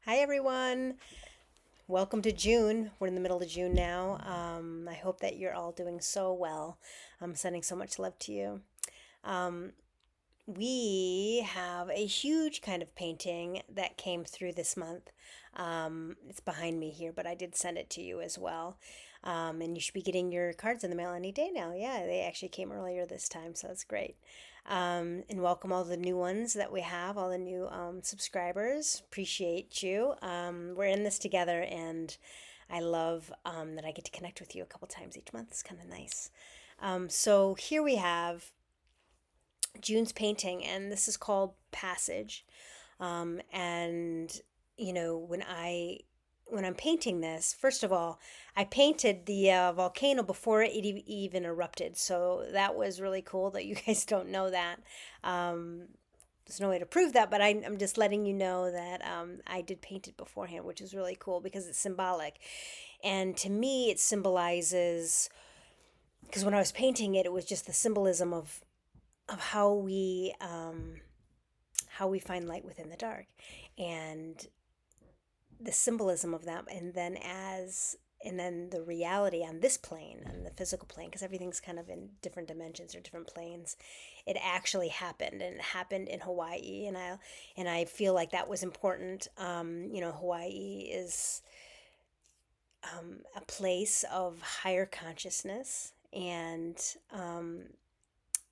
Hi, everyone. Welcome to June. We're in the middle of June now. I hope that you're all doing so well. I'm sending so much love to you. Um, we have a huge kind of painting that came through this month. It's behind me here, but I did send it to you as well. And you should be getting your cards in the mail any day now. Yeah, they actually came earlier this time, so that's great. And welcome all the new ones that we have, all the new subscribers. Appreciate you. We're in this together, and I love that I get to connect with you a couple times each month. It's kind of nice. So here we have June's painting, and this is called Passage. And when I'm painting this, first of all, I painted the volcano before it even erupted, so that was really cool that you guys don't know that. Um, there's no way to prove that, but I'm just letting you know that I did paint it beforehand, which is really cool because it's symbolic. And to me, it symbolizes, because when I was painting it, it was just the symbolism of how we find light within the dark, and the symbolism of that, and then the reality on this plane, on the physical plane, because everything's kind of in different dimensions or different planes. It actually happened, and it happened in Hawaii, and I feel like that was important. Hawaii is a place of higher consciousness, and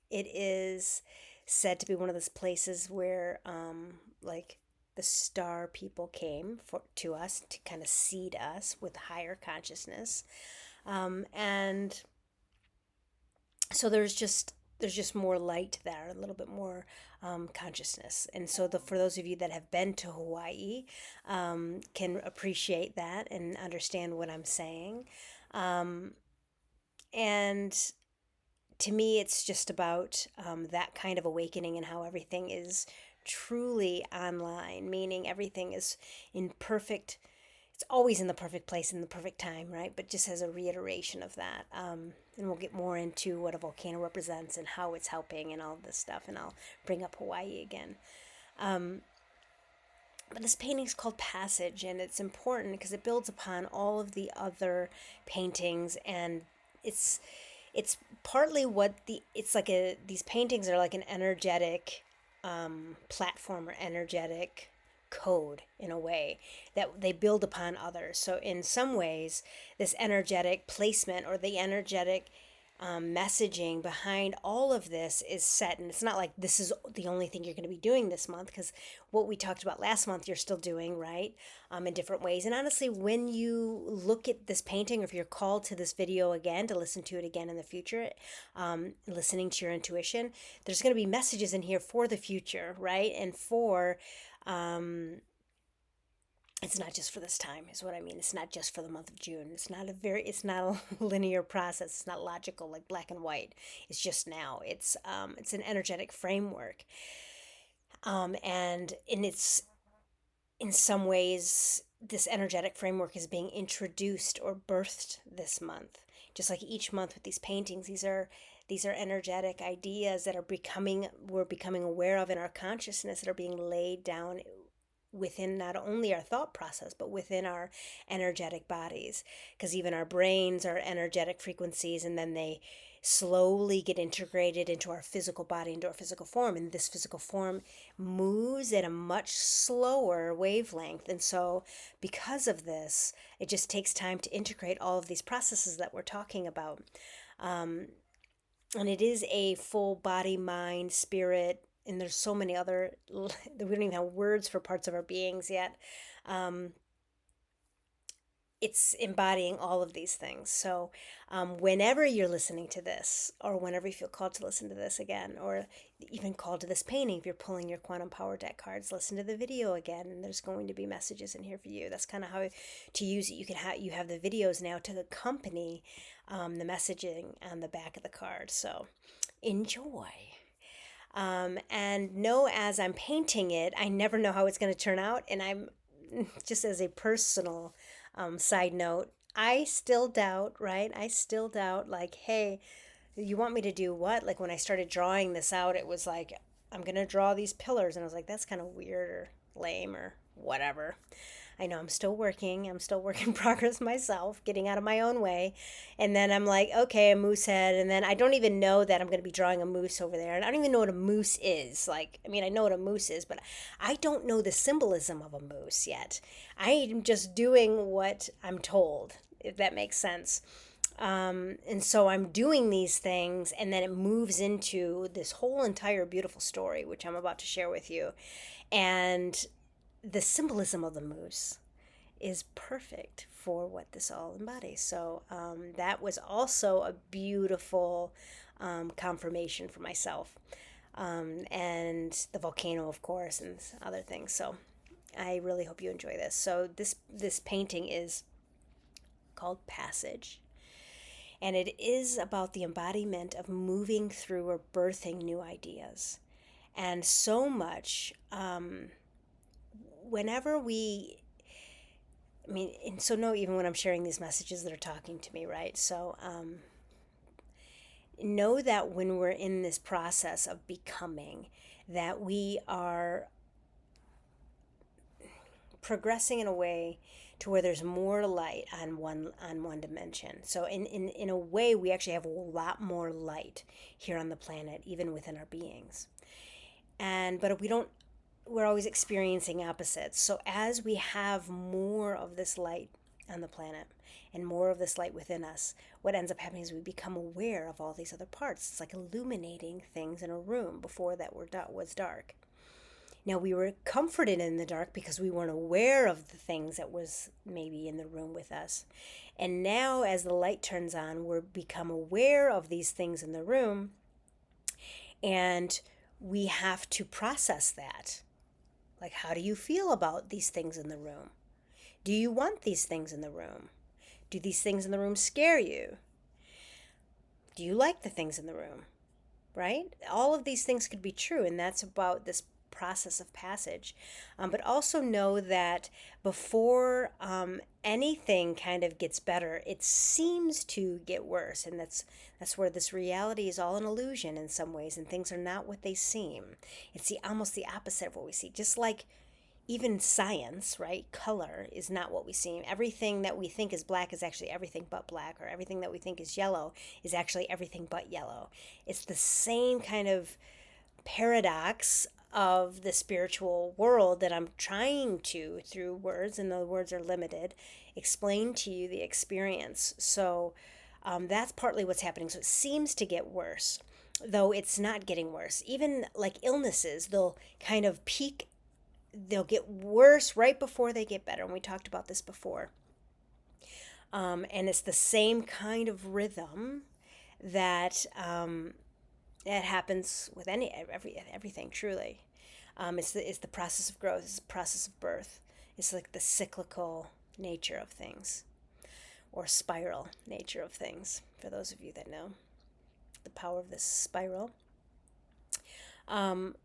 it is said to be one of those places where like the star people came to us to kind of seed us with higher consciousness. And so there's just more light there, a little bit more consciousness. And so for those of you that have been to Hawaii, can appreciate that and understand what I'm saying. And to me, it's just about that kind of awakening and how everything is truly online, meaning everything is in perfect, it's always in the perfect place in the perfect time, right? But just as a reiteration of that. And we'll get more into what a volcano represents and how it's helping and all this stuff. And I'll bring up Hawaii again. But this painting is called Passage, and it's important because it builds upon all of the other paintings, and it's it's partly it's like these paintings are like an energetic platform or energetic code in a way that they build upon others. So in some ways, this energetic placement or the energetic messaging behind all of this is set, and it's not like this is the only thing you're going to be doing this month, because what we talked about last month you're still doing, right? In different ways. And honestly, when you look at this painting, or if you're called to this video again to listen to it again in the future, listening to your intuition, there's going to be messages in here for the future, right? And for it's not just for this time, is what I mean. It's not just for the month of June. It's not a linear process. It's not logical like black and white. It's just now. It's an energetic framework. And in some ways, this energetic framework is being introduced or birthed this month. Just like each month with these paintings, these are energetic ideas that we're becoming aware of in our consciousness, that are being laid down within not only our thought process but within our energetic bodies, because even our brains are energetic frequencies, and then they slowly get integrated into our physical body, into our physical form, and this physical form moves at a much slower wavelength. And so because of this, it just takes time to integrate all of these processes that we're talking about. And it is a full body, mind, spirit, and there's so many other, we don't even have words for parts of our beings yet. um, it's embodying all of these things. So whenever you're listening to this, or whenever you feel called to listen to this again, or even called to this painting, if you're pulling your quantum power deck cards, listen to the video again, and there's going to be messages in here for you. That's kind of how to use it. You have the videos now to accompany the messaging on the back of the card. So enjoy. And know, as I'm painting it, I never know how it's going to turn out. And I'm just, as a personal side note, I still doubt, right? I still doubt, like, hey, you want me to do what? Like, when I started drawing this out, it was like, I'm going to draw these pillars. And I was like, that's kind of weird or lame or whatever. I know I'm still working. I'm still work in progress myself, getting out of my own way. And then I'm like, okay, a moose head. And then I don't even know that I'm going to be drawing a moose over there. And I don't even know what a moose is. Like, I mean, I know what a moose is, but I don't know the symbolism of a moose yet. I'm just doing what I'm told, if that makes sense. And so I'm doing these things, and then it moves into this whole entire beautiful story, which I'm about to share with you. And the symbolism of the moose is perfect for what this all embodies. So that was also a beautiful confirmation for myself. And the volcano, of course, and other things. So I really hope you enjoy this. So this painting is called Passage, and it is about the embodiment of moving through or birthing new ideas. And so much, whenever we, I mean, and so no, even when I'm sharing these messages that are talking to me, right? So know that when we're in this process of becoming, that we are progressing in a way to where there's more light on one dimension. So in a way, we actually have a lot more light here on the planet, even within our beings. But we don't, we're always experiencing opposites. So as we have more of this light on the planet and more of this light within us, what ends up happening is we become aware of all these other parts. It's like illuminating things in a room before that was dark. Now, we were comforted in the dark because we weren't aware of the things that was maybe in the room with us. And now, as the light turns on, we're become aware of these things in the room, and we have to process that. Like, how do you feel about these things in the room? Do you want these things in the room? Do these things in the room scare you? Do you like the things in the room? Right? All of these things could be true, and that's about this process of passage. But also know that before anything kind of gets better, it seems to get worse, and that's where this reality is all an illusion in some ways, and things are not what they seem. It's almost the opposite of what we see. Just like even science, right? Color is not what we see. Everything that we think is black is actually everything but black, or everything that we think is yellow is actually everything but yellow. It's the same kind of paradox of the spiritual world that I'm trying to, through words, and the words are limited, explain to you the experience. So that's partly what's happening. So it seems to get worse, though it's not getting worse. Even like illnesses, they'll kind of peak, they'll get worse right before they get better. And we talked about this before. And it's the same kind of rhythm that that happens with everything truly. It's the process of growth. It's the process of birth. It's like the cyclical nature of things, or spiral nature of things, for those of you that know the power of this spiral. And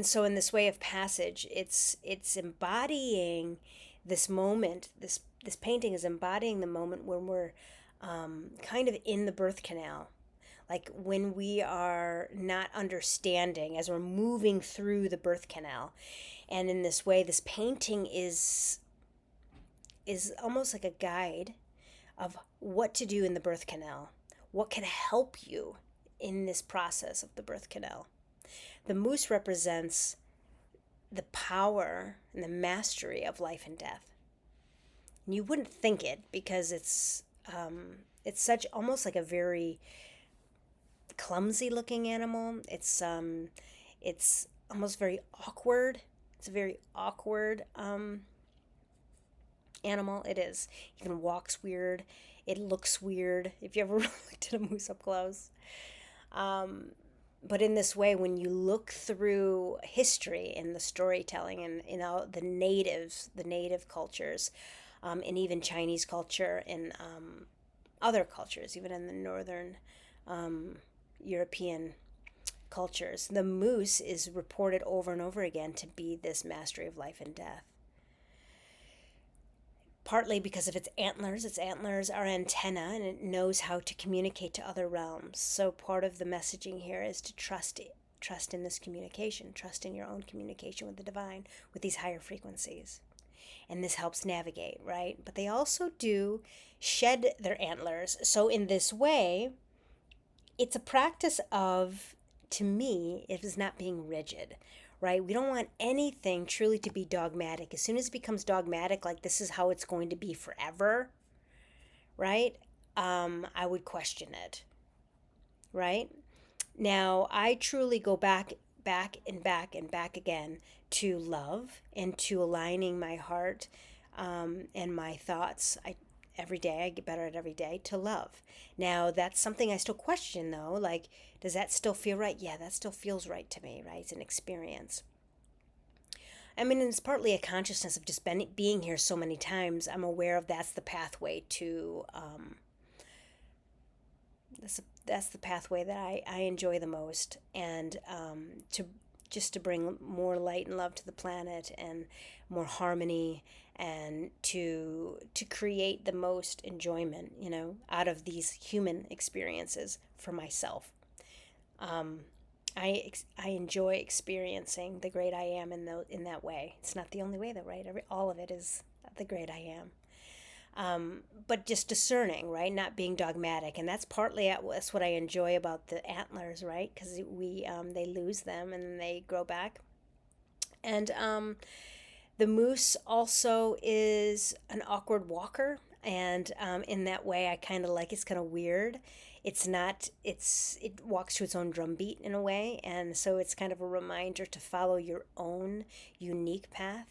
so in this way of passage, it's embodying this moment. This painting is embodying the moment when we're kind of in the birth canal, like when we are not understanding as we're moving through the birth canal. And in this way, this painting is almost like a guide of what to do in the birth canal, what can help you in this process of the birth canal. The moose represents the power and the mastery of life and death. And you wouldn't think it, because it's such almost like a very clumsy looking animal. It's almost very awkward. It's a very awkward animal. It is. It even walks weird. It looks weird if you ever looked at a moose up close. But in this way, when you look through history and the storytelling and the native cultures, and even Chinese culture and other cultures, even in the northern European cultures, the moose is reported over and over again to be this mastery of life and death. Partly because of its antlers are antenna, and it knows how to communicate to other realms. So part of the messaging here is to trust in this communication, trust in your own communication with the divine, with these higher frequencies. and this helps navigate, right? But they also do shed their antlers. So in this way, it's a practice of, to me, it is not being rigid, right? We don't want anything truly to be dogmatic. As soon as it becomes dogmatic, like this is how it's going to be forever, right? I would question it, right? Now, I truly go back again to love and to aligning my heart and my thoughts. Every day I get better at every day to love. Now, that's something I still question though. Like, does that still feel right? Yeah, that still feels right to me, right? It's an experience. I mean, it's partly a consciousness of just being here so many times. I'm aware of that's the pathway to that's the pathway that I enjoy the most, and to just to bring more light and love to the planet and more harmony, and to create the most enjoyment, out of these human experiences for myself. Um, I enjoy experiencing the great I am in that way. It's not the only way though, right? All of it is the great I am. But just discerning, right? Not being dogmatic, and that's what I enjoy about the antlers, right? Because they lose them and then they grow back, and the moose also is an awkward walker, and in that way, I kind of like it's kind of weird. It's not. It walks to its own drumbeat in a way, and so it's kind of a reminder to follow your own unique path,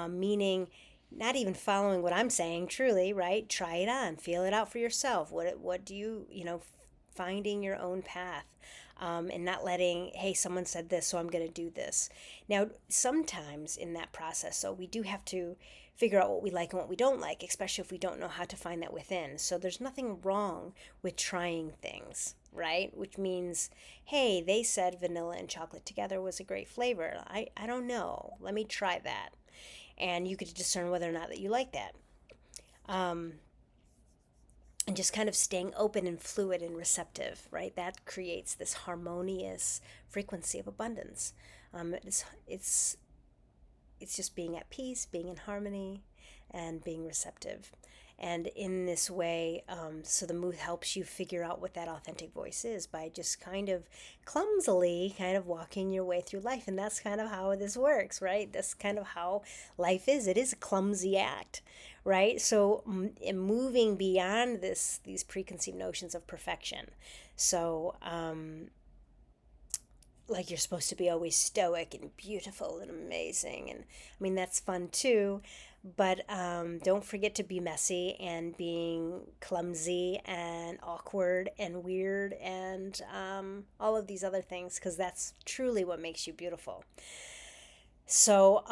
meaning not even following what I'm saying truly, right? Try it on, feel it out for yourself. What do finding your own path, and not letting, hey, someone said this, so I'm going to do this. Now, sometimes in that process, so we do have to figure out what we like and what we don't like, especially if we don't know how to find that within. So there's nothing wrong with trying things, right? Which means, hey, they said vanilla and chocolate together was a great flavor. I don't know. Let me try that, and you could discern whether or not that you like that. Um, and just kind of staying open and fluid and receptive, right? That creates this harmonious frequency of abundance. It's just being at peace, being in harmony, and being receptive. And in this way, so the mood helps you figure out what that authentic voice is by just kind of clumsily kind of walking your way through life. And that's kind of how this works, right? That's kind of how life is. It is a clumsy act, right? So moving beyond these preconceived notions of perfection. So, like you're supposed to be always stoic and beautiful and amazing, and I mean that's fun too, but don't forget to be messy and being clumsy and awkward and weird, and all of these other things, because that's truly what makes you beautiful. So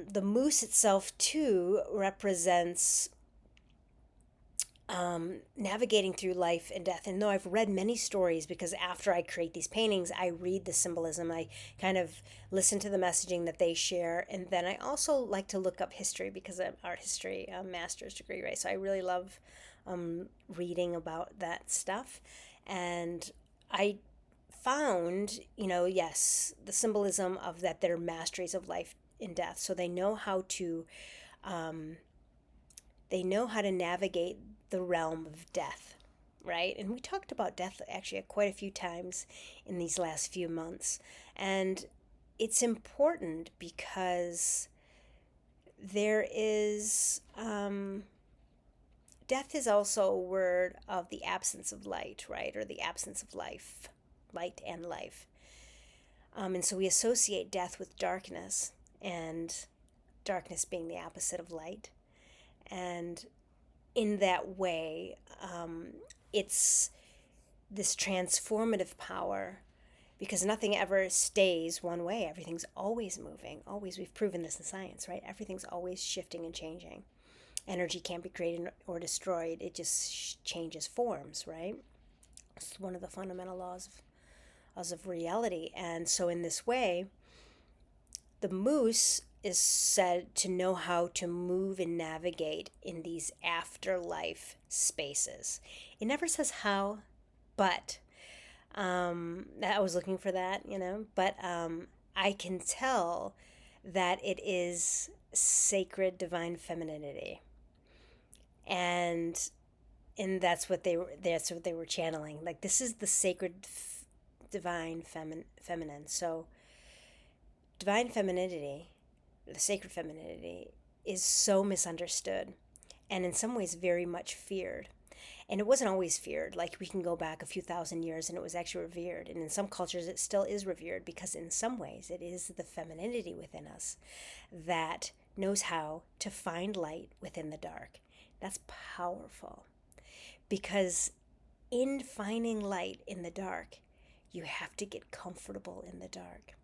the moose itself too represents navigating through life and death. And though I've read many stories, because after I create these paintings, I read the symbolism, I kind of listen to the messaging that they share. And then I also like to look up history, because I'm art history master's degree, right? So I really love reading about that stuff. And I found, yes, the symbolism of that they're masteries of life and death. So um, they know how to navigate the realm of death, right? And we talked about death actually quite a few times in these last few months. And it's important because there is, death is also a word of the absence of light, right? Or the absence of life, light and life. And so we associate death with darkness, and darkness being the opposite of light. And in that way, it's this transformative power, because nothing ever stays one way. Everything's always moving, always. We've proven this in science, right? Everything's always shifting and changing. Energy can't be created or destroyed. It just changes forms, right? It's one of the fundamental laws of reality. And so in this way, the moose is said to know how to move and navigate in these afterlife spaces. It never says how, but I was looking for that, but I can tell that it is sacred divine femininity. And that's what they were channeling. Like, this is the sacred divine feminine. So divine femininity, the sacred femininity, is so misunderstood and in some ways very much feared. And it wasn't always feared. Like, we can go back a few thousand years and it was actually revered. And in some cultures, it still is revered because, in some ways, it is the femininity within us that knows how to find light within the dark. That's powerful because, in finding light in the dark, you have to get comfortable in the dark.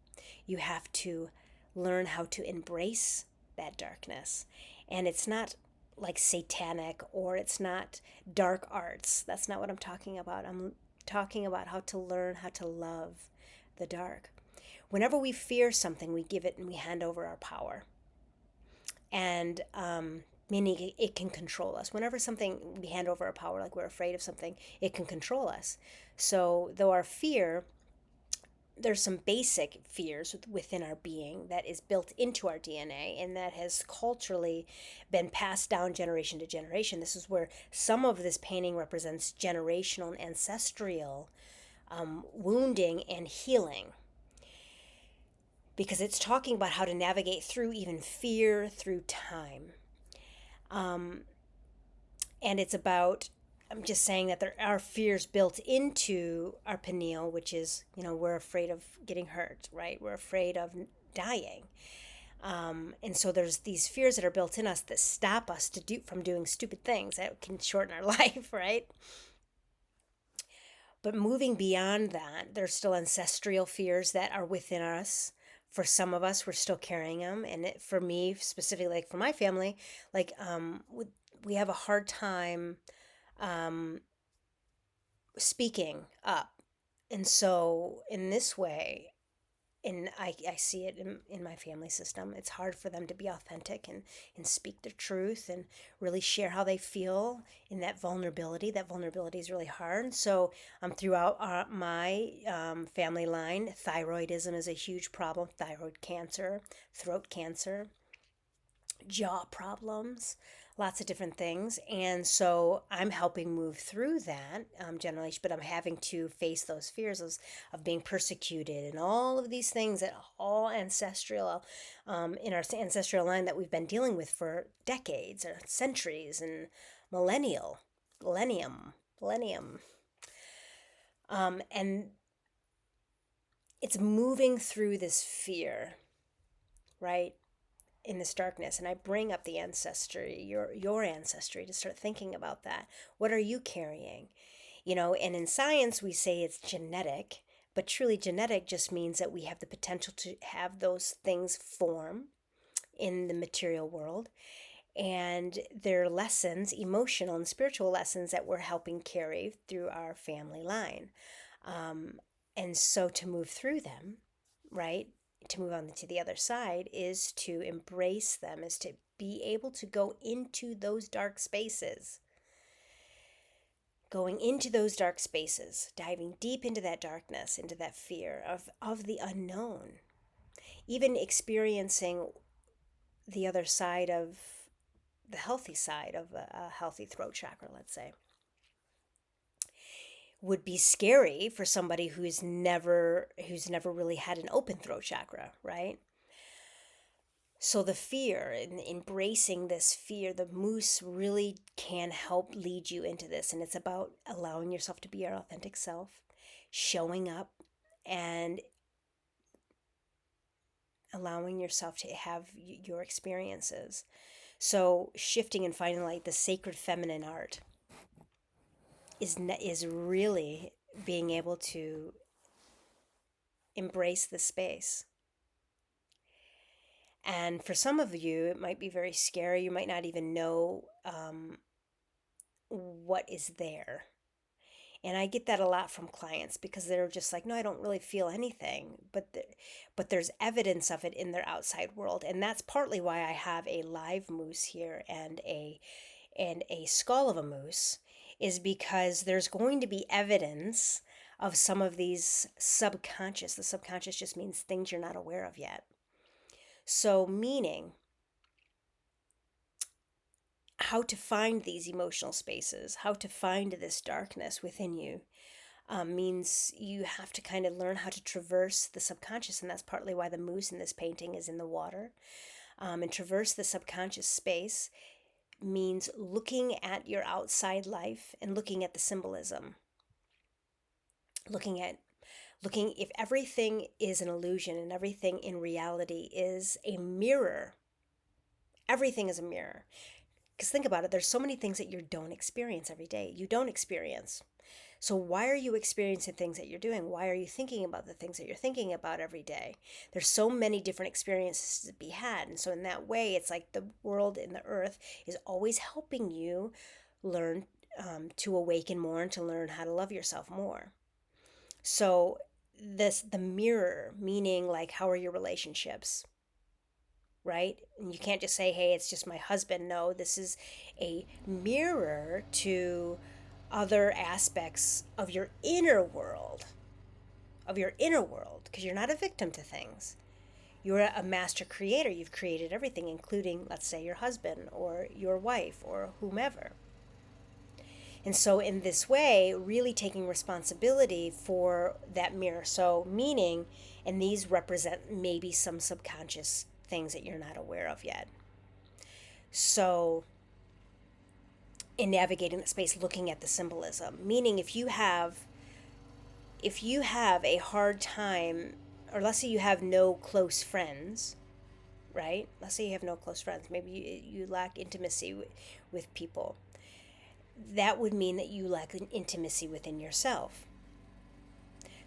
You have to learn how to embrace that darkness. And it's not like satanic, or it's not dark arts. That's not what I'm talking about. I'm talking about how to learn how to love the dark. Whenever we fear something, we give it and we hand over our power. And meaning it can control us. Whenever something we hand over our power, like we're afraid of something, it can control us. So though our fear, there's some basic fears within our being that is built into our DNA and that has culturally been passed down generation to generation. This is where some of this painting represents generational and ancestral wounding and healing, because it's talking about how to navigate through even fear through time. And it's about, I'm just saying that there are fears built into our pineal, which is, we're afraid of getting hurt, right? We're afraid of dying. And so there's these fears that are built in us that stop us from doing stupid things that can shorten our life, right? But moving beyond that, there's still ancestral fears that are within us. For some of us, we're still carrying them. And for me, specifically, like for my family, like we have a hard time speaking up. And so in this way, and I see it in my family system, it's hard for them to be authentic and speak the truth and really share how they feel in that vulnerability. That vulnerability is really hard. So throughout my family line, thyroidism is a huge problem. Thyroid cancer, throat cancer, jaw problems, lots of different things. And so I'm helping move through that generation, but I'm having to face those fears of being persecuted and all of these things that all ancestral, in our ancestral line, that we've been dealing with for decades or centuries and millennium. And it's moving through this fear, right? In this darkness. And I bring up the ancestry, your ancestry, to start thinking about that. What are you carrying? And in science we say it's genetic, but truly genetic just means that we have the potential to have those things form in the material world. And they're lessons, emotional and spiritual lessons, that we're helping carry through our family line. And so to move through them, right, to move on to the other side, is to embrace them, is to be able to go into those dark spaces. Going into those dark spaces, diving deep into that darkness, into that fear of the unknown. Even experiencing the other side of the healthy side of a healthy throat chakra, let's say, would be scary for somebody who's never really had an open throat chakra, right? So the fear, and embracing this fear, the moose really can help lead you into this. And it's about allowing yourself to be your authentic self, showing up, and allowing yourself to have your experiences. So shifting and finding like the sacred feminine art is really being able to embrace the space. And for some of you, it might be very scary. You might not even know what is there. And I get that a lot from clients, because they're just like, no, I don't really feel anything. But there's evidence of it in their outside world. And that's partly why I have a live moose here and a skull of a moose, is because there's going to be evidence of some of these subconscious. The subconscious just means things you're not aware of yet. So meaning how to find these emotional spaces, how to find this darkness within you, means you have to kind of learn how to traverse the subconscious. And that's partly why the moose in this painting is in the water. And traverse the subconscious space means looking at your outside life and looking at the symbolism. Looking if everything is an illusion and everything in reality is a mirror. Everything is a mirror. Because think about it, there's so many things that you don't experience every day. You don't experience. So why are you experiencing things that you're doing? Why are you thinking about the things that you're thinking about every day? There's so many different experiences to be had. And so in that way, it's like the world and the earth is always helping you learn to awaken more and to learn how to love yourself more. So the mirror, meaning like, how are your relationships? Right? And you can't just say, hey, it's just my husband. No, this is a mirror to other aspects of your inner world, because you're not a victim to things. You're a master creator. You've created everything, including, let's say, your husband or your wife or whomever. And so in this way, really taking responsibility for that mirror. So meaning, and these represent maybe some subconscious things that you're not aware of yet. So in navigating the space, looking at the symbolism, meaning if you have a hard time, or let's say you have no close friends, right? Let's say you have no close friends. Maybe you lack intimacy with people. That would mean that you lack an intimacy within yourself.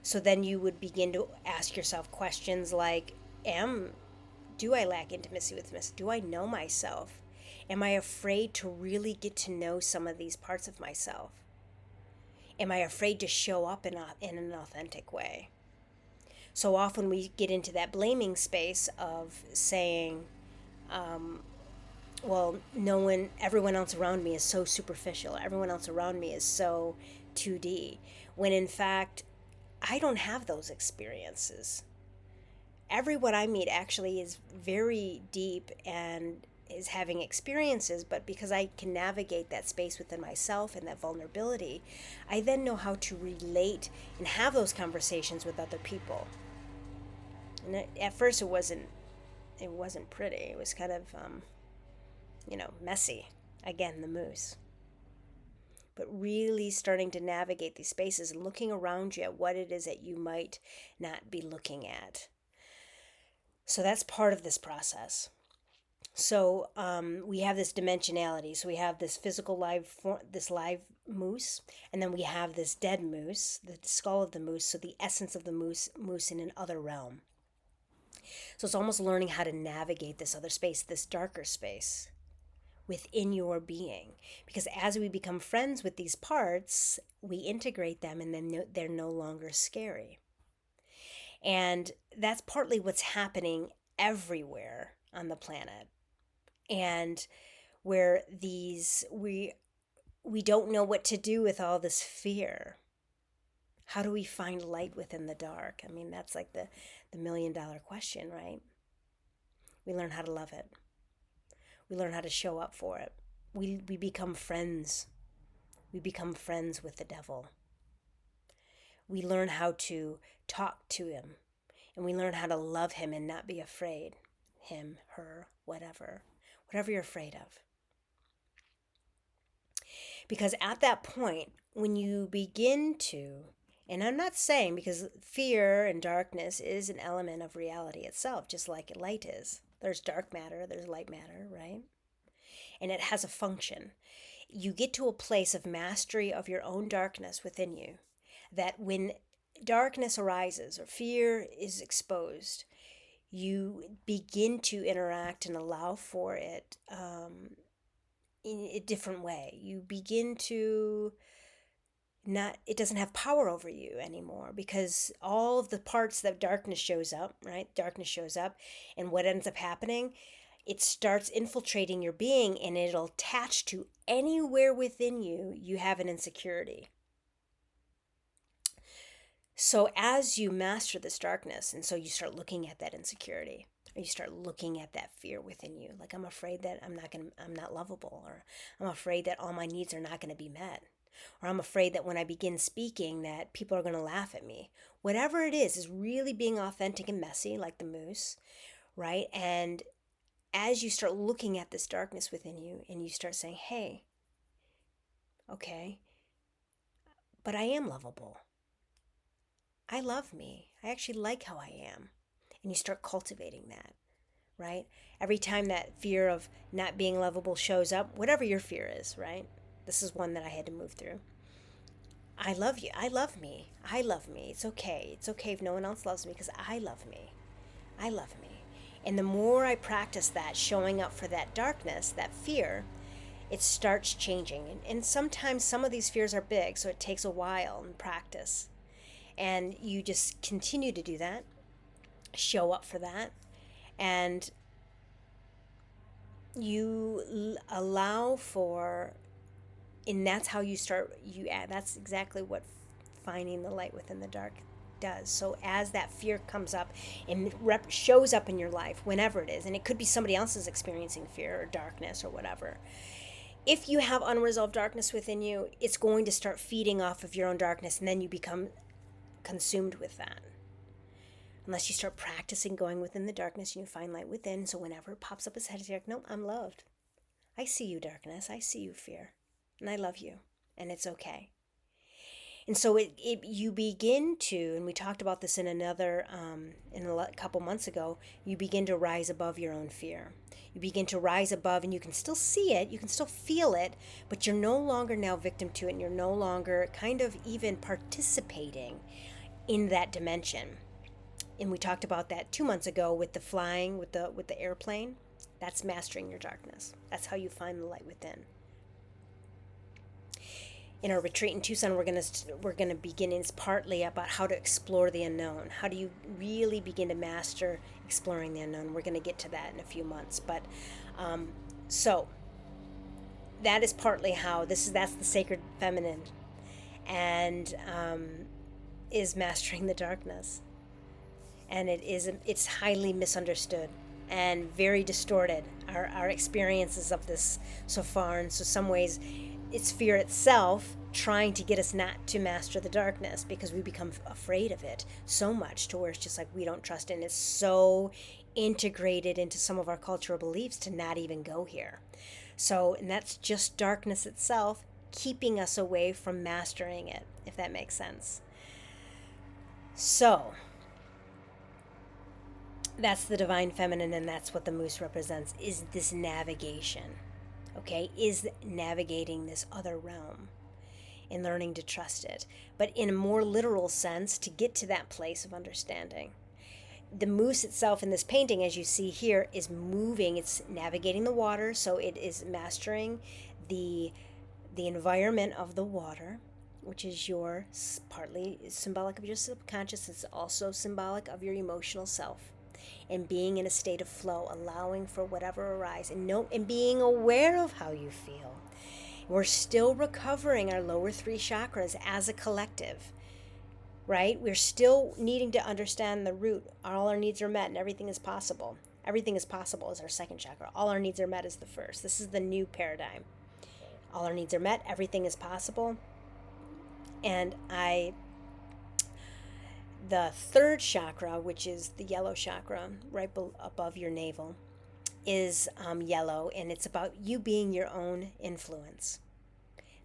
So then you would begin to ask yourself questions like, do I lack intimacy with myself? Do I know myself? Am I afraid to really get to know some of these parts of myself? Am I afraid to show up in an authentic way? So often we get into that blaming space of saying, well, everyone else around me is so superficial. Everyone else around me is so 2D. When in fact, I don't have those experiences. Everyone I meet actually is very deep and is having experiences, but because I can navigate that space within myself and that vulnerability, I then know how to relate and have those conversations with other people. And at first it wasn't pretty. It was kind of messy. Again, the moose. But really starting to navigate these spaces and looking around you at what it is that you might not be looking at. So that's part of this process. So we have this dimensionality. So we have this physical this live moose, and then we have this dead moose, the skull of the moose. So the essence of the moose in an other realm. So it's almost learning how to navigate this other space, this darker space within your being. Because as we become friends with these parts, we integrate them, and then they're no longer scary. And that's partly what's happening everywhere on the planet. And where we don't know what to do with all this fear. How do we find light within the dark? I mean, that's like the $1 million question, right? We learn how to love it. We learn how to show up for it. We become friends. We become friends with the devil. We learn how to talk to him, and we learn how to love him and not be afraid. Him, her, whatever you're afraid of. Because at that point, when you begin to, and I'm not saying, because fear and darkness is an element of reality itself, just like light is. There's dark matter, there's light matter, right? And it has a function. You get to a place of mastery of your own darkness within you, that when darkness arises or fear is exposed, you begin to interact and allow for it in a different way. You begin to it doesn't have power over you anymore, because all of the parts that darkness shows up, right? Darkness shows up, and what ends up happening, it starts infiltrating your being, and it'll attach to anywhere within you you have an insecurity. So as you master this darkness, and so you start looking at that insecurity, Or you start looking at that fear within you. Like, I'm afraid that I'm not lovable, or I'm afraid that all my needs are not going to be met. Or I'm afraid that when I begin speaking that people are going to laugh at me. Whatever it is really being authentic and messy, like the moose, right? And as you start looking at this darkness within you and you start saying, hey, okay, but I am lovable. I love me. I actually like how I am. And you start cultivating that, right? Every time that fear of not being lovable shows up, whatever your fear is, right? This is one that I had to move through. I love you. I love me. I love me. It's okay. It's okay if no one else loves me because I love me. I love me. And the more I practice that, showing up for that darkness, that fear, it starts changing. And sometimes some of these fears are big, so it takes a while and practice. And you just continue to do that, show up for that, and you allow for, and that's how you start, that's exactly what finding the light within the dark does. So as that fear comes up and shows up in your life, whenever it is, and it could be somebody else's experiencing fear or darkness or whatever, if you have unresolved darkness within you, it's going to start feeding off of your own darkness, and then you become consumed with that. Unless you start practicing going within the darkness and you find light within, so whenever it pops up its head, you're like, no, I'm loved. I see you, darkness. I see you, fear. And I love you. And it's okay. And so you begin to, and we talked about this in a couple months ago, you begin to rise above your own fear. You begin to rise above, and you can still see it, you can still feel it, but you're no longer now victim to it, and you're no longer kind of even participating in that dimension. And we talked about that 2 months ago with the flying, with the airplane. That's mastering your darkness. That's how you find the light within. In our retreat in Tucson, we're gonna begin. It's partly about how to explore the unknown. How do you really begin to master exploring the unknown? We're gonna get to that in a few months. But so that is partly how that's the sacred feminine, and is mastering the darkness. And it's highly misunderstood and very distorted, our experiences of this so far. And so some ways it's fear itself trying to get us not to master the darkness, because we become afraid of it so much to where it's just like we don't trust it. And it's so integrated into some of our cultural beliefs to not even go here. So, and that's just darkness itself keeping us away from mastering it, if that makes sense. So that's the divine feminine, and that's what the moose represents, is this navigation, okay, is navigating this other realm and learning to trust it, but in a more literal sense, to get to that place of understanding. The moose itself in this painting, as you see here, is moving. It's navigating the water, so it is mastering the environment of the water, which is partly symbolic of your subconscious. It's also symbolic of your emotional self, and being in a state of flow, allowing for whatever arises, and being aware of how you feel. We're still recovering our lower 3 chakras as a collective, right? We're still needing to understand the root. All our needs are met and everything is possible. Everything is possible is our 2nd chakra. All our needs are met is the 1st. This is the new paradigm. All our needs are met. Everything is possible. And the 3rd chakra, which is the yellow chakra, right above your navel, is yellow, and it's about you being your own influence,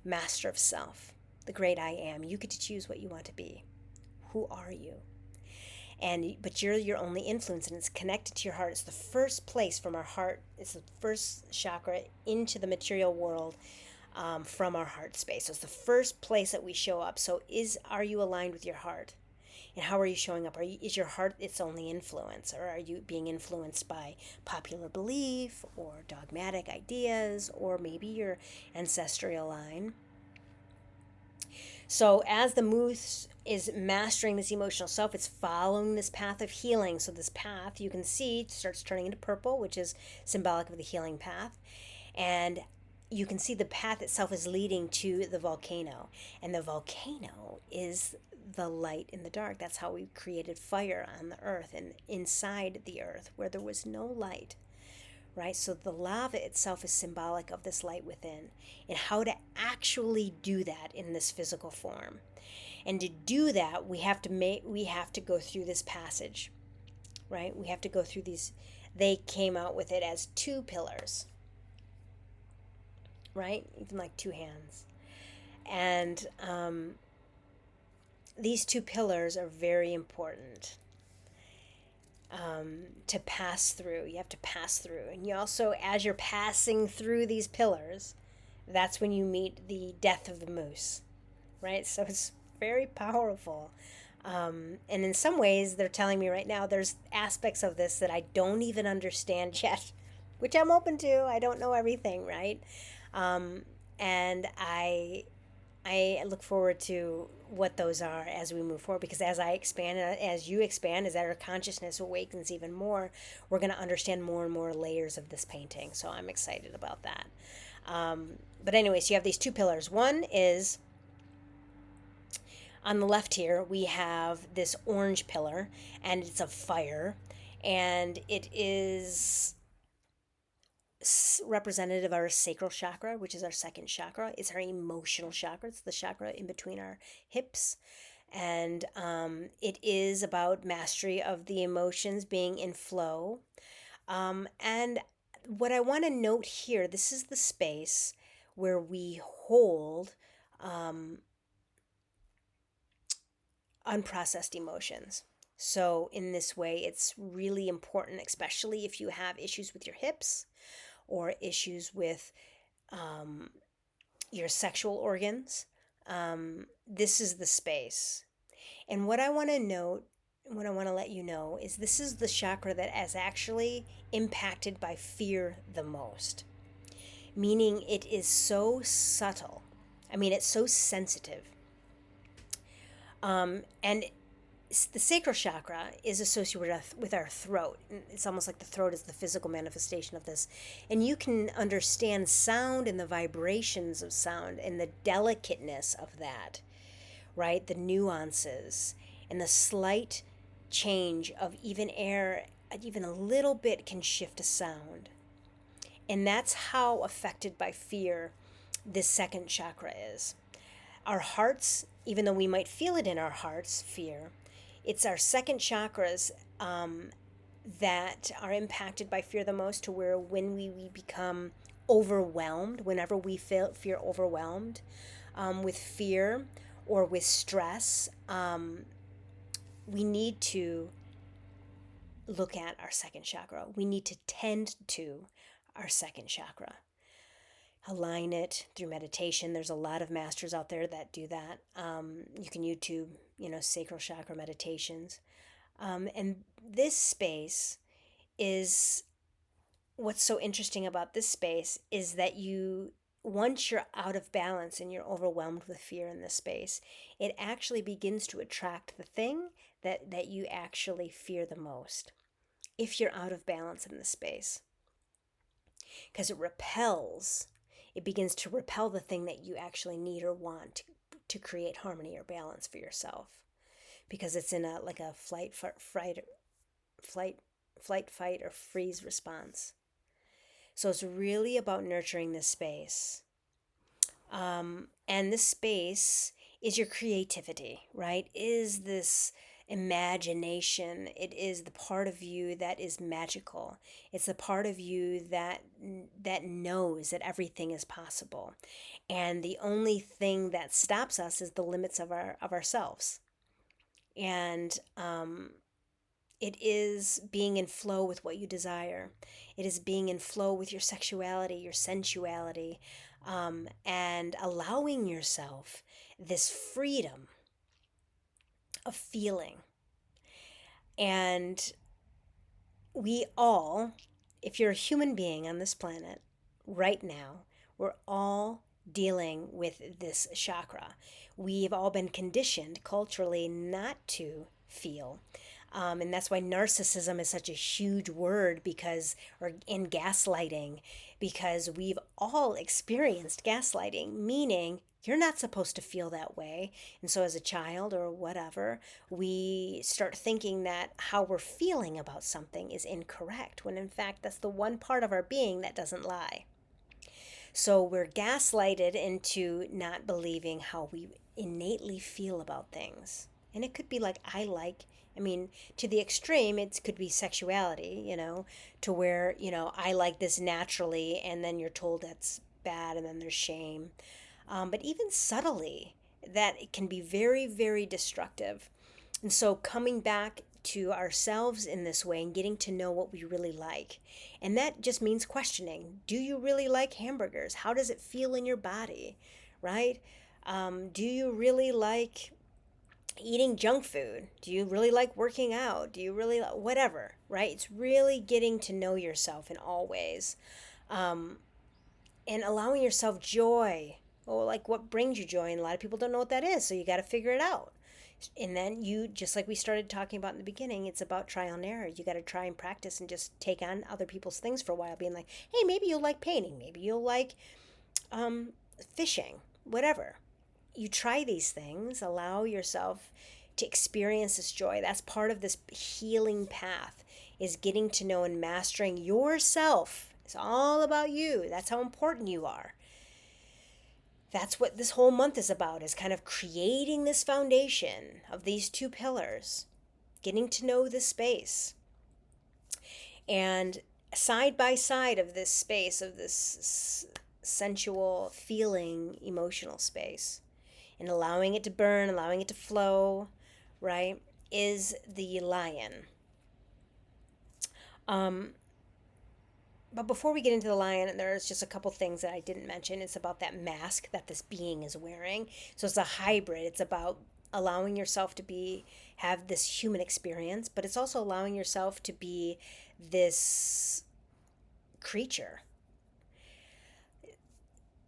master of self, the great I am. You get to choose what you want to be. Who are you? But you're your only influence, and it's connected to your heart. It's the first place from our heart. It's the first chakra into the material world, from our heart space. So it's the first place that we show up. So are you aligned with your heart? And how are you showing up? Is your heart its only influence? Or are you being influenced by popular belief or dogmatic ideas, or maybe your ancestral line? So as the moose is mastering this emotional self, it's following this path of healing. So this path, you can see, starts turning into purple, which is symbolic of the healing path. And you can see the path itself is leading to the volcano, and the volcano is the light in the dark. That's how we created fire on the earth and inside the earth where there was no light, right? So the lava itself is symbolic of this light within, and how to actually do that in this physical form. And to do that, we have to go through this passage, right? We have to go through these. They came out with it as two pillars, right? Even like two hands. And these two pillars are very important to pass through. You have to pass through. And you also, as you're passing through these pillars, that's when you meet the death of the moose, right? So it's very powerful. And in some ways, they're telling me right now there's aspects of this that I don't even understand yet, which I'm open to. I don't know everything, right? And I look forward to what those are as we move forward, because as I expand, as you expand, as our consciousness awakens even more, we're going to understand more and more layers of this painting. So I'm excited about that. But anyway, so you have these two pillars. One is on the left here, we have this orange pillar, and it's of fire, and it is representative of our sacral chakra, which is our second chakra. It's our emotional chakra. It's the chakra in between our hips. And it is about mastery of the emotions, being in flow. And what I want to note here, this is the space where we hold unprocessed emotions. So in this way, it's really important, especially if you have issues with your hips or issues with your sexual organs. This is the space. And what I want to note, what I want to let you know, is this is the chakra that is actually impacted by fear the most, meaning it is so subtle. I mean, it's so sensitive. And the sacral chakra is associated with our throat. It's almost like the throat is the physical manifestation of this. And you can understand sound and the vibrations of sound and the delicateness of that, right? The nuances and the slight change of even air, even a little bit can shift a sound. And that's how affected by fear this second chakra is. Our hearts, even though we might feel it in our hearts, fear, it's our second chakras that are impacted by fear the most, to where when we become overwhelmed, whenever we feel overwhelmed with fear or with stress, we need to look at our second chakra. We need to tend to our second chakra. Align it through meditation. There's a lot of masters out there that do that. You can YouTube, sacral chakra meditations. And this space is, what's so interesting about this space is that once you're out of balance and you're overwhelmed with fear in this space, it actually begins to attract the thing that you actually fear the most, if you're out of balance in this space. Because it begins to repel the thing that you actually need or want to create harmony or balance for yourself, because it's in a flight, fight, or freeze response. So it's really about nurturing this space. And this space is your creativity, right? Is this imagination. It is the part of you that is magical. It's the part of you that knows that everything is possible. And the only thing that stops us is the limits of ourselves. And it is being in flow with what you desire. It is being in flow with your sexuality, your sensuality, and allowing yourself this freedom of feeling. And we all, if you're a human being on this planet right now, we're all dealing with this chakra. We've all been conditioned culturally not to feel. And that's why narcissism is such a huge word, because, or in gaslighting, because we've all experienced gaslighting, meaning you're not supposed to feel that way. And so as a child or whatever, we start thinking that how we're feeling about something is incorrect, when in fact that's the one part of our being that doesn't lie. So we're gaslighted into not believing how we innately feel about things. And it could be like, I mean, to the extreme, it could be sexuality, to where, I like this naturally, and then you're told that's bad, and then there's shame. But even subtly, that it can be very, very destructive. And so coming back to ourselves in this way and getting to know what we really like. And that just means questioning. Do you really like hamburgers? How does it feel in your body? Right? Do you really like eating junk food? Do you really like working out? Do you really like whatever? Right? It's really getting to know yourself in all ways, and allowing yourself joy. Well, like, what brings you joy? And a lot of people don't know what that is, so you got to figure it out. And then you, just like we started talking about in the beginning, it's about trial and error. You got to try and practice and just take on other people's things for a while, being like, hey, maybe you'll like painting, maybe you'll like um, fishing, whatever. You try these things, allow yourself to experience this joy. That's part of this healing path, is getting to know and mastering yourself. It's all about you. That's how important you are. That's what this whole month is about, is kind of creating this foundation of these two pillars, getting to know this space. And side by side of this space, of this sensual, feeling, emotional space, and allowing it to burn, allowing it to flow, right, is the lion. But before we get into the lion, there's just a couple things that I didn't mention. It's about that mask that this being is wearing. So it's a hybrid. It's about allowing yourself to have this human experience, but it's also allowing yourself to be this creature.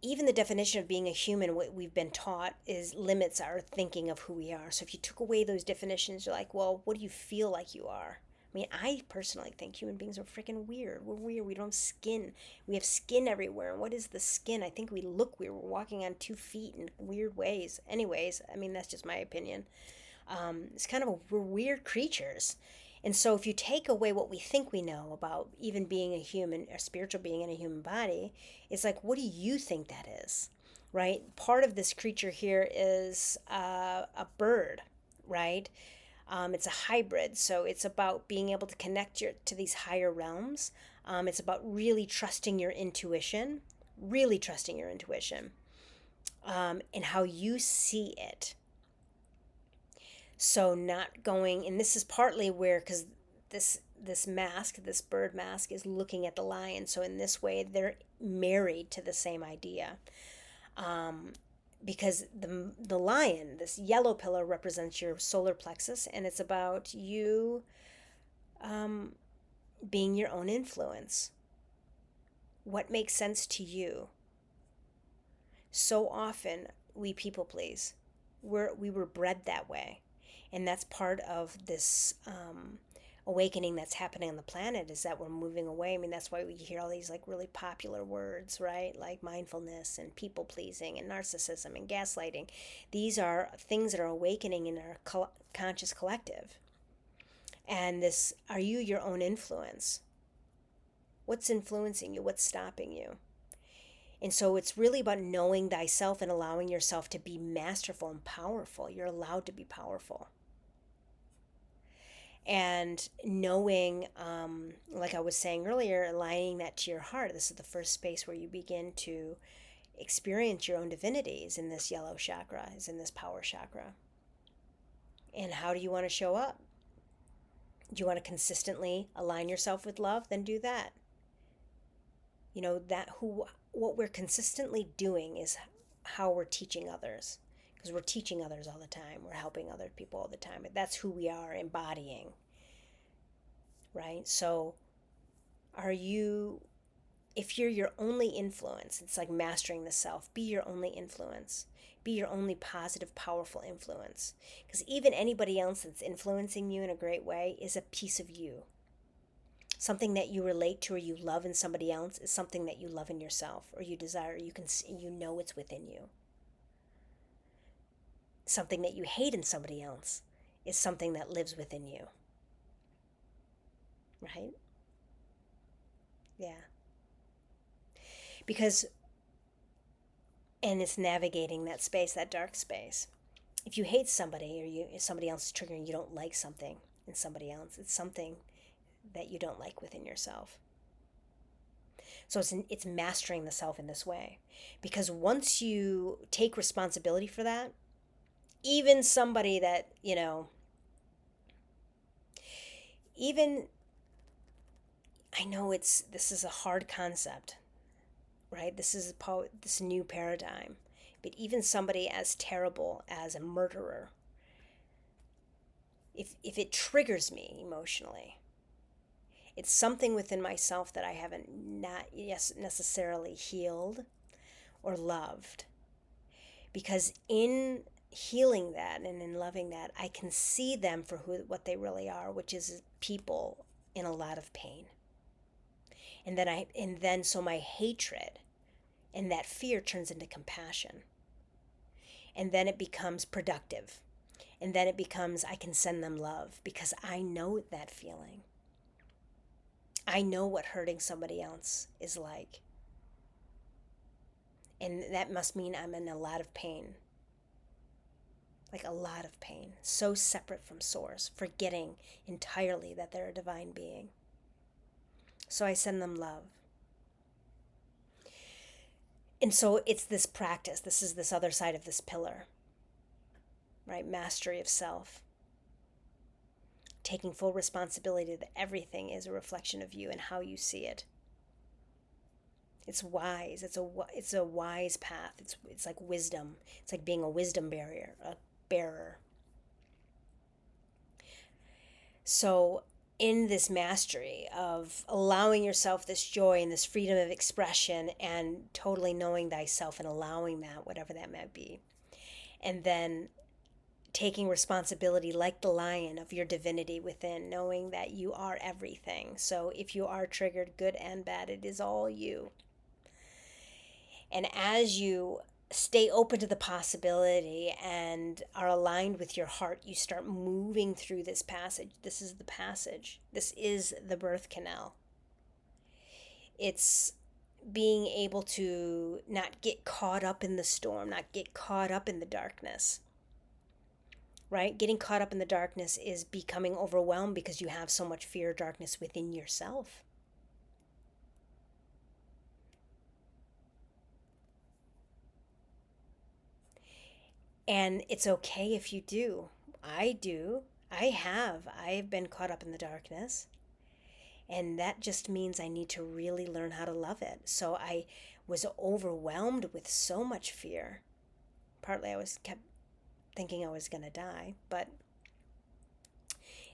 Even the definition of being a human, what we've been taught, is limits our thinking of who we are. So if you took away those definitions, you're like, well, what do you feel like you are? I mean, I personally think human beings are freaking weird. We're weird. We don't have skin. We have skin everywhere. And what is the skin? I think we look weird. We're walking on 2 feet in weird ways. Anyways, I mean, that's just my opinion. It's kind of we're weird creatures. And so if you take away what we think we know about even being a human, a spiritual being in a human body, it's like, what do you think that is? Right? Part of this creature here is a bird, right? It's a hybrid, so it's about being able to connect to these higher realms. It's about really trusting your intuition, and how you see it. So not going, and this is partly where, because this mask, this bird mask, is looking at the lion. So in this way, they're married to the same idea. Because the lion, this yellow pillar, represents your solar plexus, and it's about you being your own influence. What makes sense to you? So often we people please. We were bred that way, and that's part of this awakening that's happening on the planet, is that we're moving away. I mean, that's why we hear all these like really popular words, right? Like mindfulness and people pleasing and narcissism and gaslighting. These are things that are awakening in our conscious collective. And this, are you your own influence? What's influencing you? What's stopping you? And so it's really about knowing thyself and allowing yourself to be masterful and powerful. You're allowed to be powerful. And knowing, like I was saying earlier, aligning that to your heart. This is the first space where you begin to experience your own divinity, is in this yellow chakra, is in this power chakra. And how do you want to show up? Do you want to consistently align yourself with love? Then do that. What we're consistently doing is how we're teaching others, because we're teaching others all the time. We're helping other people all the time. That's who we are embodying, right? So are you if you're your only influence, it's like mastering the self. Be your only influence. Be your only positive, powerful influence. Because even anybody else that's influencing you in a great way is a piece of you. Something that you relate to or you love in somebody else is something that you love in yourself or you desire. You know it's within you. Something that you hate in somebody else is something that lives within you. Right? Yeah. Because, and it's navigating that space, that dark space. If you hate somebody or if somebody else is triggering, you don't like something in somebody else, it's something that you don't like within yourself. So it's mastering the self in this way. Because once you take responsibility for that, even somebody that, even, I know this is a hard concept, right? This is this new paradigm. But even somebody as terrible as a murderer, if it triggers me emotionally, it's something within myself that I haven't not necessarily healed or loved. Because in healing that and in loving that, I can see them for what they really are, which is people in a lot of pain. And then so my hatred and that fear turns into compassion. And then it becomes productive. And then it becomes I can send them love because I know that feeling. I know what hurting somebody else is like. And that must mean I'm in a lot of pain. Like a lot of pain. So separate from source, forgetting entirely that they're a divine being. So I send them love. And so it's this practice. This is this other side of this pillar, right? Mastery of self. Taking full responsibility that everything is a reflection of you and how you see it. It's wise. It's a wise path. It's like wisdom. It's like being a wisdom bearer. So in this mastery of allowing yourself this joy and this freedom of expression and totally knowing thyself and allowing that, whatever that might be, and then taking responsibility like the lion of your divinity within, knowing that you are everything. So if you are triggered, good and bad, it is all you. And as you stay open to the possibility and are aligned with your heart, you start moving through this passage. This is the passage. This is the birth canal. It's being able to not get caught up in the storm, not get caught up in the darkness. Right? Getting caught up in the darkness is becoming overwhelmed because you have so much fear, darkness within yourself. And it's okay if you do. I do. I've been caught up in the darkness. And that just means I need to really learn how to love it. So I was overwhelmed with so much fear. Partly I kept thinking I was going to die,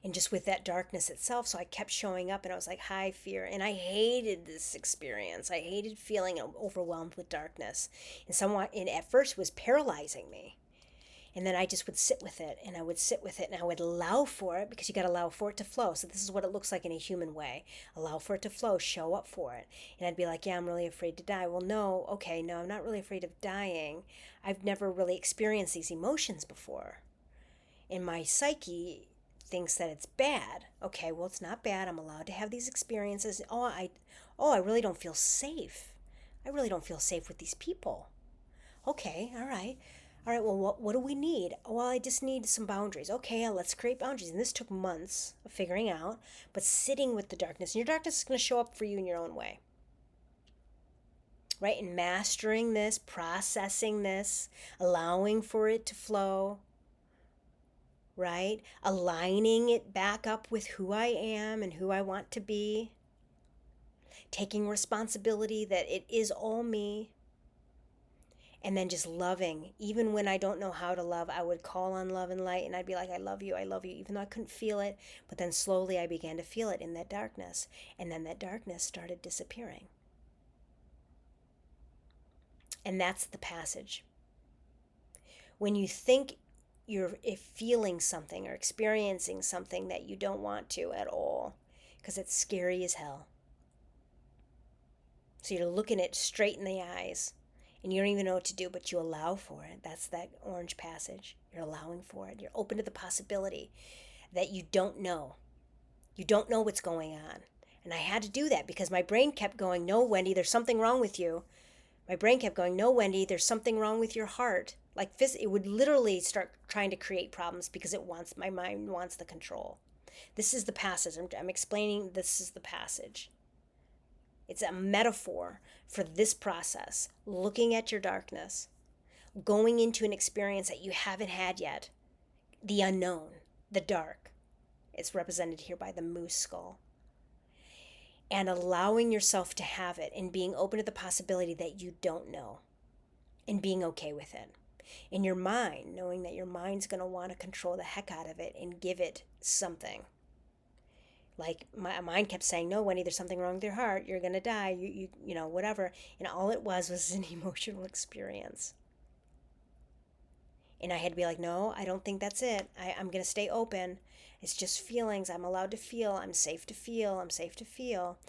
and just with that darkness itself, so I kept showing up and I was like, hi, fear. And I hated this experience. I hated feeling overwhelmed with darkness. And at first it was paralyzing me. And then I just would sit with it and I would sit with it and I would allow for it, because you got to allow for it to flow. So this is what it looks like in a human way. Allow for it to flow, show up for it. And I'd be like, yeah, I'm really afraid to die. Well, no, okay, no, I'm not really afraid of dying. I've never really experienced these emotions before. And my psyche thinks that it's bad. Okay, well, it's not bad. I'm allowed to have these experiences. I really don't feel safe. I really don't feel safe with these people. Okay, all right. All right, well, what do we need? Well, I just need some boundaries. Okay, let's create boundaries. And this took months of figuring out, but sitting with the darkness. And your darkness is going to show up for you in your own way. Right? And mastering this, processing this, allowing for it to flow. Right? Aligning it back up with who I am and who I want to be. Taking responsibility that it is all me. And then just loving. Even when I don't know how to love, I would call on love and light and I'd be like, I love you, even though I couldn't feel it. But then slowly I began to feel it in that darkness. And then that darkness started disappearing. And that's the passage. When you think you're feeling something or experiencing something that you don't want to at all, because it's scary as hell. So you're looking it straight in the eyes and you don't even know what to do, but you allow for it. That's that orange passage. You're allowing for it. You're open to the possibility that you don't know. You don't know what's going on. And I had to do that because my brain kept going, no, Wendy, there's something wrong with you. My brain kept going, no, Wendy, there's something wrong with your heart. Like it would literally start trying to create problems because my mind wants the control. This is the passage. I'm explaining this is the passage. It's a metaphor for this process, looking at your darkness, going into an experience that you haven't had yet, the unknown, the dark. It's represented here by the moose skull. And allowing yourself to have it and being open to the possibility that you don't know and being okay with it. In your mind, knowing that your mind's going to want to control the heck out of it and give it something. Like my mind kept saying, no, Wendy, there's something wrong with your heart. You're going to die. You know, whatever. And all it was an emotional experience. And I had to be like, no, I don't think that's it. I'm going to stay open. It's just feelings. I'm allowed to feel. I'm safe to feel. I'm safe to feel.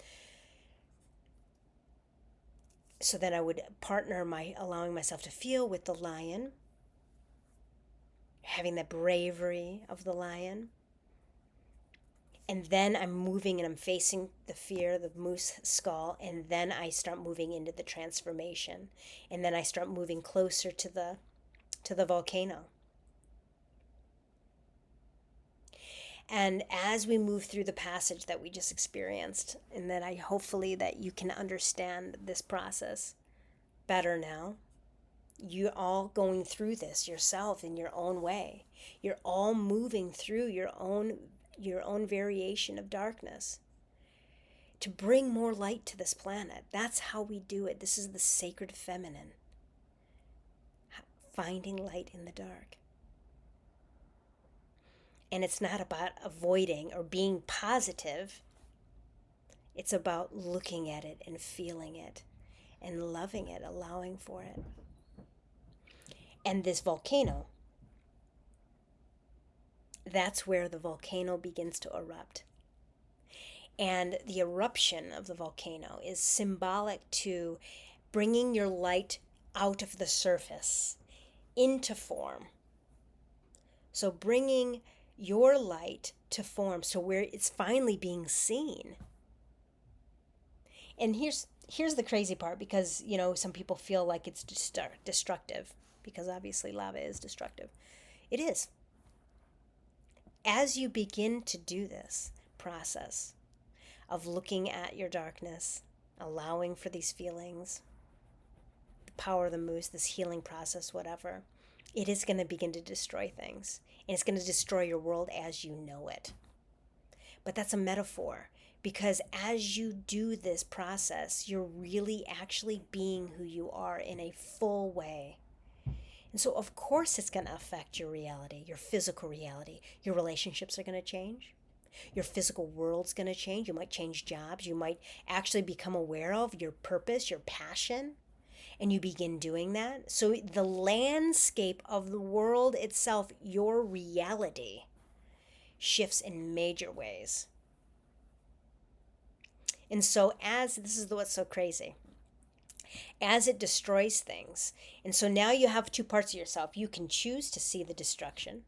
So then I would partner my allowing myself to feel with the lion, having that bravery of the lion. And then I'm moving and I'm facing the fear, the moose skull, and then I start moving into the transformation. And then I start moving closer to the volcano. And as we move through the passage that we just experienced, and then I hopefully that you can understand this process better now. You're all going through this yourself in your own way. You're all moving through your own variation of darkness to bring more light to this planet. That's how we do it. This is the sacred feminine, finding light in the dark. And it's not about avoiding or being positive. It's about looking at it and feeling it and loving it, allowing for it. And this volcano, that's where the volcano begins to erupt. And the eruption of the volcano is symbolic to bringing your light out of the surface into form. So bringing your light to form, so where it's finally being seen. And here's the crazy part, because some people feel like it's destructive, because obviously lava is destructive. It is. As you begin to do this process of looking at your darkness, allowing for these feelings, the power of the moose, this healing process, whatever, it is going to begin to destroy things. And it's going to destroy your world as you know it. But that's a metaphor, because as you do this process, you're really actually being who you are in a full way. And so, of course, it's going to affect your reality, your physical reality. Your relationships are going to change. Your physical world's going to change. You might change jobs. You might actually become aware of your purpose, your passion, and you begin doing that. So the landscape of the world itself, your reality, shifts in major ways. And so this is what's so crazy, as it destroys things. And so now you have two parts of yourself. You can choose to see the destruction,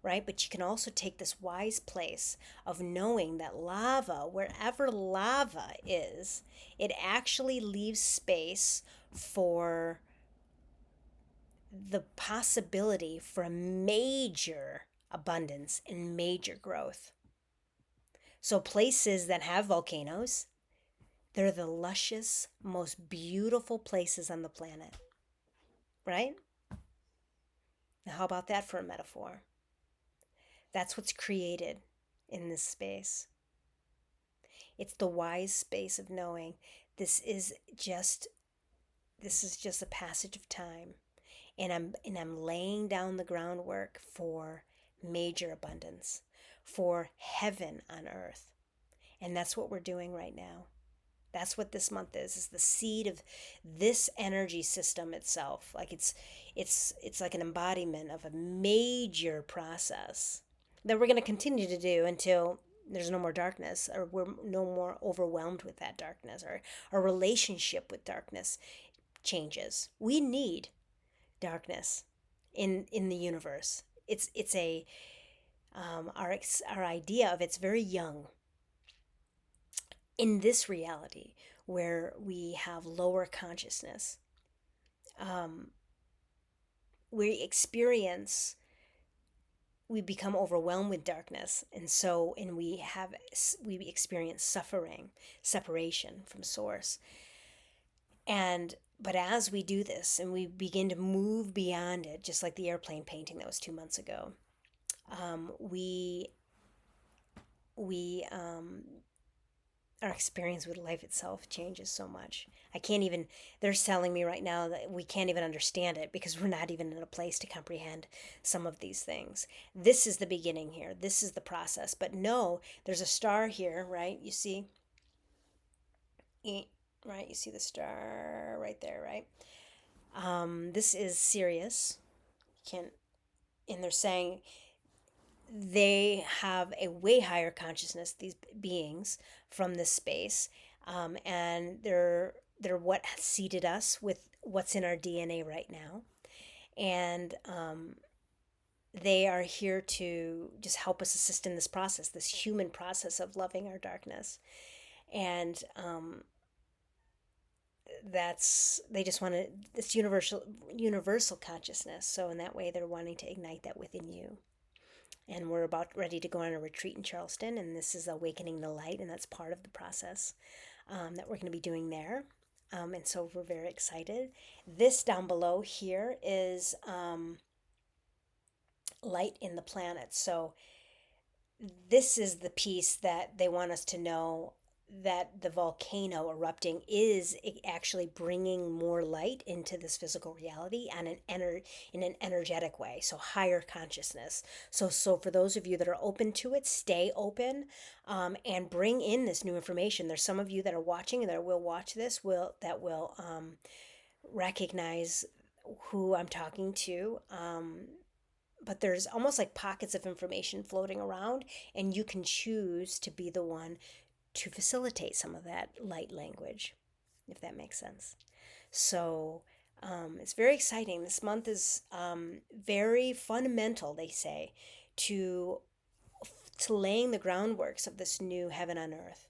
right? But you can also take this wise place of knowing that lava, wherever lava is, it actually leaves space for the possibility for a major abundance and major growth. So places that have volcanoes, they're the luscious, most beautiful places on the planet, right? Now, how about that for a metaphor? That's what's created in this space. It's the wise space of knowing this is just a passage of time, and I'm laying down the groundwork for major abundance, for heaven on earth. And that's what we're doing right now. That's what this month is the seed of this energy system itself. Like it's like an embodiment of a major process that we're going to continue to do until there's no more darkness, or we're no more overwhelmed with that darkness, or our relationship with darkness changes. We need darkness in the universe. It's a our idea of it's very young in this reality where we have lower consciousness. Um, we experience we become overwhelmed with darkness, and we experience suffering, separation from source. And but as we do this and we begin to move beyond it, just like the airplane painting that was 2 months ago, we we our experience with life itself changes so much. I can't even, they're telling me right now that we can't even understand it because we're not even in a place to comprehend some of these things. This is the beginning here. This is the process. But no, there's a star here, right? You see? Right? You see the star right there, right? This is Sirius. You can't, and they're saying they have a way higher consciousness, these beings from this space, and they're what seeded us with what's in our DNA right now, and they are here to just help us assist in this process, this human process of loving our darkness, and that's they just want to this universal consciousness. So in that way, they're wanting to ignite that within you. And we're about ready to go on a retreat in Charleston, and this is Awakening the Light, and that's part of the process that we're going to be doing there. And so we're very excited. This down below here is light in the planet. So this is the piece that they want us to know, that the volcano erupting is actually bringing more light into this physical reality and in an energetic way, so higher consciousness. So for those of you that are open to it, stay open, and bring in this new information. There's some of you that are watching and that will watch this will recognize who I'm talking to. But there's almost like pockets of information floating around, and you can choose to be the one to facilitate some of that light language, if that makes sense. So it's very exciting. This month is very fundamental, they say, to laying the groundworks of this new heaven on earth.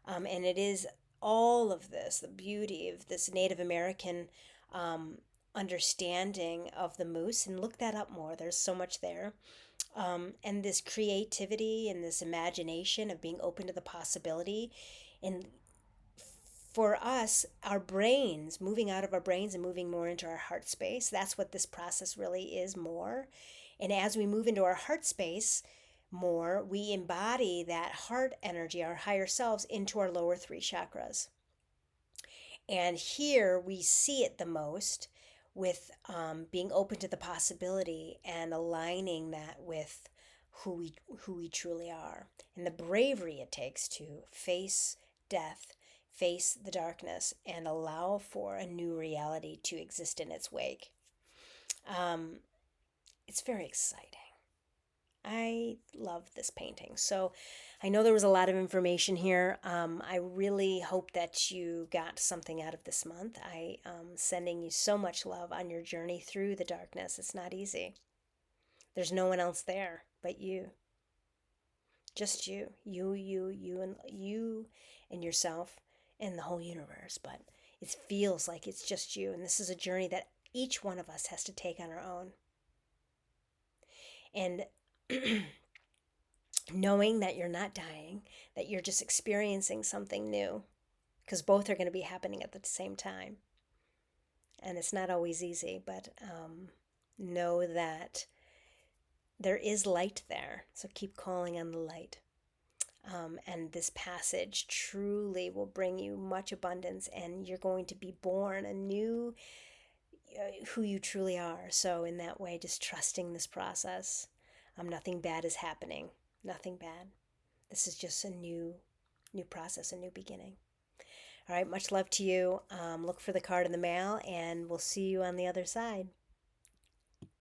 And it is all of this, the beauty of this Native American understanding of the moose, and look that up more. There's so much there. And this creativity and this imagination of being open to the possibility. And for us, our brains, moving out of our brains and moving more into our heart space, that's what this process really is more. And as we move into our heart space more, we embody that heart energy, our higher selves, into our lower three chakras. And here we see it the most with being open to the possibility and aligning that with who we truly are, and the bravery it takes to face death, face the darkness, and allow for a new reality to exist in its wake. It's very exciting. I love this painting. So I know there was a lot of information here. I really hope that you got something out of this month. I am sending you so much love on your journey through the darkness. It's not easy. There's no one else there but you. Just you. You and yourself and the whole universe. But it feels like it's just you. And this is a journey that each one of us has to take on our own. And knowing that you're not dying, that you're just experiencing something new, because both are going to be happening at the same time. And it's not always easy, but know that there is light there. So keep calling on the light. And this passage truly will bring you much abundance, and you're going to be born anew who you truly are. So in that way, just trusting this process. Nothing bad is happening. Nothing bad. This is just a new process, a new beginning. All right, much love to you. Look for the card in the mail, and we'll see you on the other side.